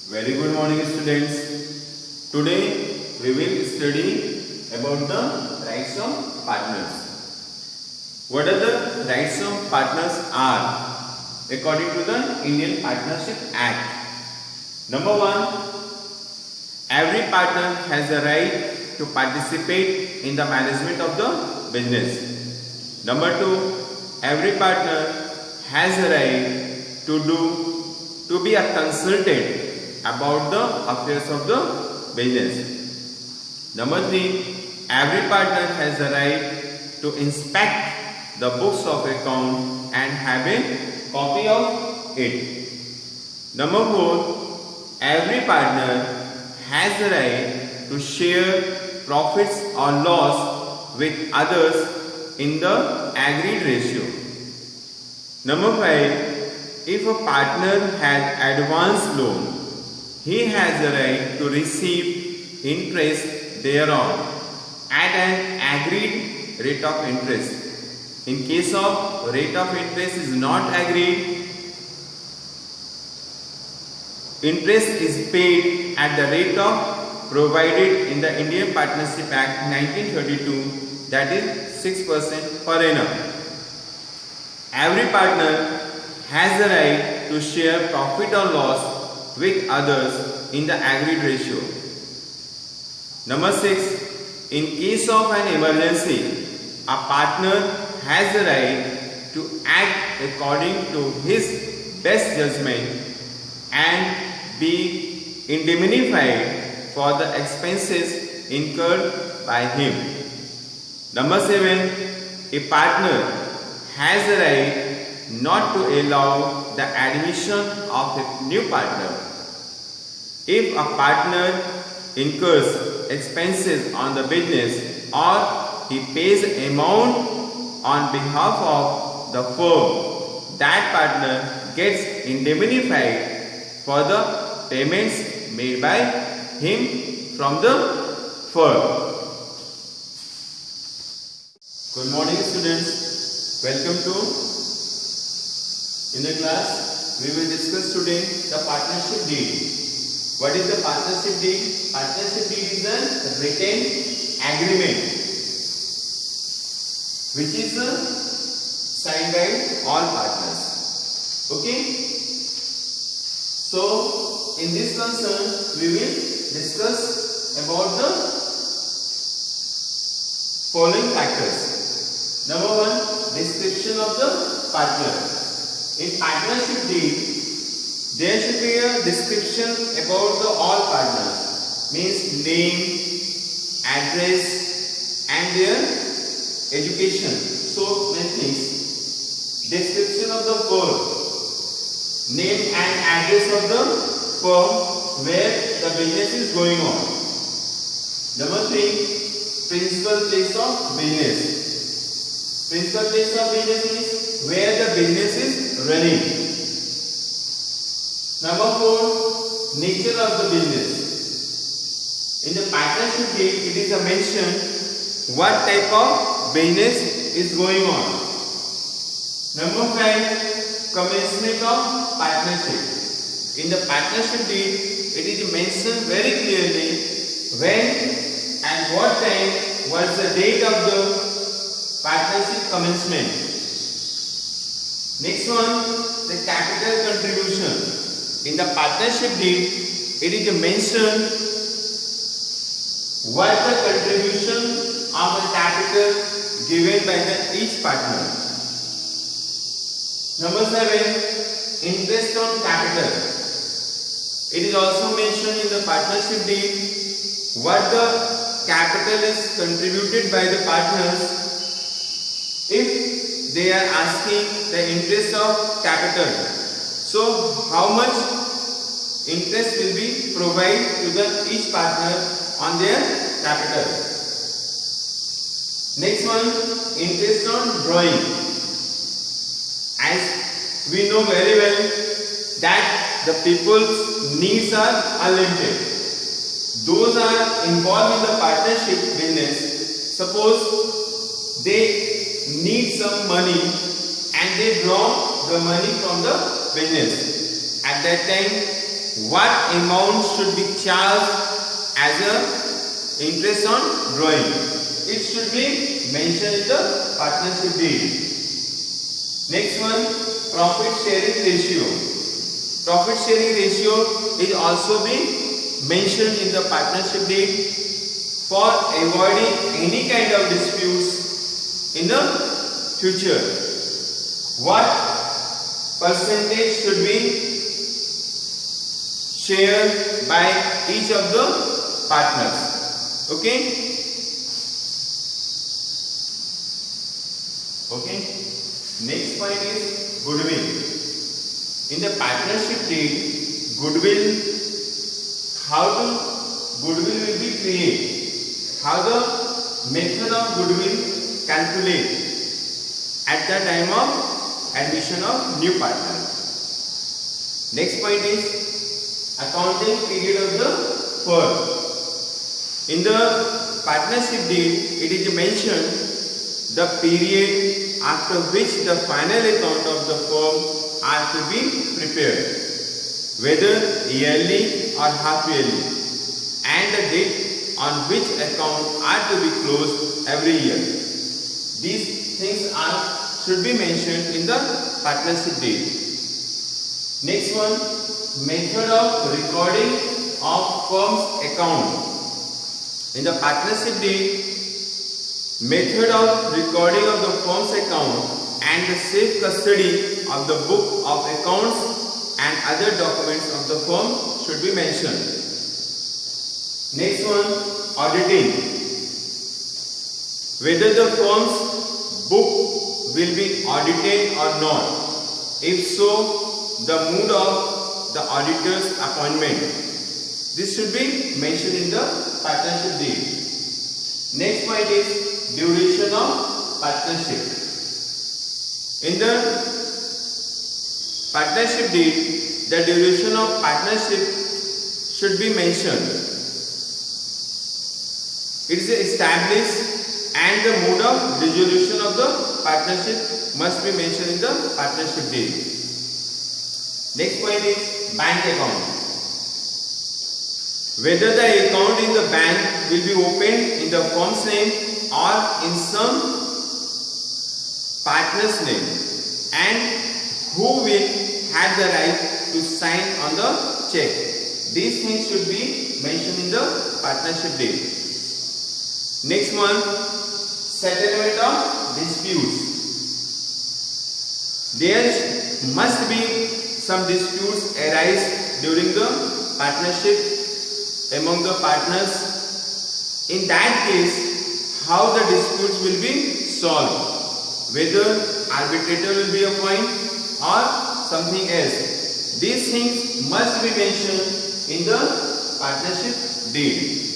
Very good morning, students. Today we will study about the rights of partners. What are the rights of partners are according to the Indian Partnership Act? Number 1, every partner has a right to participate in the management of the business. Number 2, every partner has a right to be a consultant about the affairs of the business. Number 3, every partner has a right to inspect the books of account and have a copy of it. Number 4, every partner has a right to share profits or loss with others in the agreed ratio. Number 5, if a partner has advanced loan, he has a right to receive interest thereon at an agreed rate of interest. In case of rate of interest is not agreed, interest is paid at the rate of provided in the Indian Partnership Act 1932, that is 6% per annum. Every partner has a right to share profit or loss with others in the agreed ratio. Number 6, in case of an emergency, a partner has a right to act according to his best judgment and be indemnified for the expenses incurred by him. Number 7, a partner has a right not to allow the admission of a new partner. If a partner incurs expenses on the business or he pays amount on behalf of the firm, that partner gets indemnified for the payments made by him from the firm. Good morning, students. Welcome to in the class. We will discuss today the partnership deed. What is the partnership deed? Partnership deed is a written agreement which is signed by all partners. Okay? So, in this concern, we will discuss about the following factors. Number 1, description of the partner. In partnership deed, there should be a description about the all partners, means name, address and their education. So many things. Description of the firm, name and address of the firm where the business is going on. Number 3, principal place of business. Principal place of business is where the business is running. Number 4, nature of the business. In the partnership deed, it is mentioned what type of business is going on. Number 5, commencement of partnership. In the partnership deed, it is mentioned very clearly when and what time was the date of the partnership commencement. Next one, the capital contribution. In the partnership deed, it is mentioned what the contribution of the capital given by each partner. Number 7, interest on capital. It is also mentioned in the partnership deed what the capital is contributed by the partners if they are asking the interest of capital. So, how much interest will be provided to the each partner on their capital? Next one, interest on drawing. As we know very well that the people's needs are unlimited. Those are involved in the partnership business. Suppose they need some money and they draw the money from the business. At that time, what amount should be charged as a interest on drawing. It should be mentioned in the partnership deed. Next one, profit sharing ratio. Profit sharing ratio is also be mentioned in the partnership deed for avoiding any kind of disputes in the future. What percentage should be shared by each of the partners? Okay. Next point is goodwill. In the partnership deed, goodwill will be created. How the method of goodwill calculate at the time of admission of new partner. Next point is accounting period of the firm. In the partnership deed, it is mentioned the period after which the final account of the firm are to be prepared, whether yearly or half yearly, and the date on which account are to be closed every year. These things should be mentioned in the partnership deed. Next one, method of recording of firm's account. In the partnership deed, method of recording of the firm's account and the safe custody of the book of accounts and other documents of the firm should be mentioned. Next one, auditing. Whether the firm's book will be audited or not. If so, the mode of the auditor's appointment. This should be mentioned in the partnership deed. Next point is duration of partnership. In the partnership deed, the duration of partnership should be mentioned. It is established and the mode of resolution of the partnership must be mentioned in the partnership deed. Next point is bank account. Whether the account in the bank will be opened in the firm's name or in some partner's name, and who will have the right to sign on the check. These things should be mentioned in the partnership deed. Next one, settlement of disputes. There must be some disputes arise during the partnership among the partners. In that case, how the disputes will be solved, whether arbitrator will be appointed or something else. These things must be mentioned in the partnership deed.